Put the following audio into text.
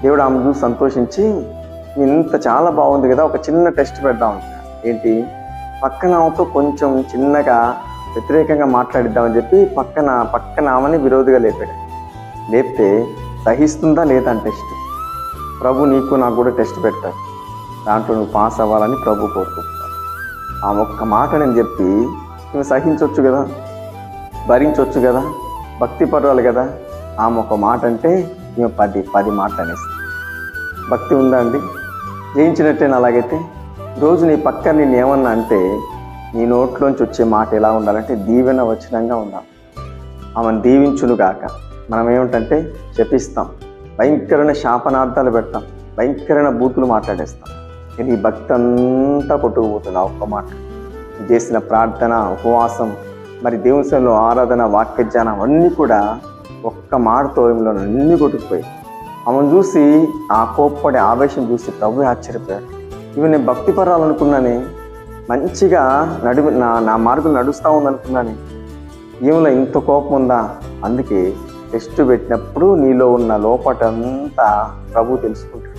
దేవుడు ఆమె చూసి సంతోషించి, ఇంత చాలా బాగుంది కదా, ఒక చిన్న టెస్ట్ పెడదాం. ఏంటి? పక్కన ఆమెతో కొంచెం చిన్నగా వ్యతిరేకంగా మాట్లాడిద్దామని చెప్పి పక్కన ఆమెని విరోధిగా లేపితే సహిస్తుందా లేదా అని టెస్ట్. ప్రభు నీకు నాకు కూడా టెస్ట్ పెడతాడు, దాంట్లో నువ్వు పాస్ అవ్వాలని ప్రభు కోరుకుంటాడు. ఆమె ఒక్క మాట నేను చెప్పి నువ్వు సహించవచ్చు కదా, భరించవచ్చు కదా, భక్తి పర్వాలు కదా. ఆమె ఒక మాట అంటే మేము 10 మాటలు అనేస్తాం. భక్తి ఉందా అండి? జయించినట్టేనా? అలాగైతే రోజు నీ పక్కన నేను ఏమన్నా అంటే నీ నోట్లోంచి వచ్చే మాట ఎలా ఉండాలంటే దీవెన వచనంగా ఉండాలి. ఆమెను దీవించును గాక. మనం ఏమిటంటే శపిస్తాం, భయంకరమైన శాపనార్థాలు పెడతాం, భయంకరమైన బూతులు మాట్లాడేస్తాం. కానీ ఈ భక్తి అంతా కొట్టుకుపోతుంది ఆ ఒక్క మాట. చేసిన ప్రార్థన, ఉపవాసం, మరి దేవుని సేవలో ఆరాధన, వాక్యజ్ఞానం అన్నీ కూడా ఒక్క మాటతో అన్నీ కొట్టుకుపోయి ఆమెను చూసి ఆ కోప్పడే ఆవేశం చూసి ప్రభు ఆశ్చర్యపోయాడు. ఇవి నేను భక్తి పరాలనుకున్నానే, మంచిగా నా మార్గం నడుస్తూ ఉందనుకున్నాను, ఈమెలో ఇంత కోపం ఉందా? అందుకే టెస్ట్ పెట్టినప్పుడు నీలో ఉన్న లోపటంతా ప్రభు తెలుసుకుంటాడు.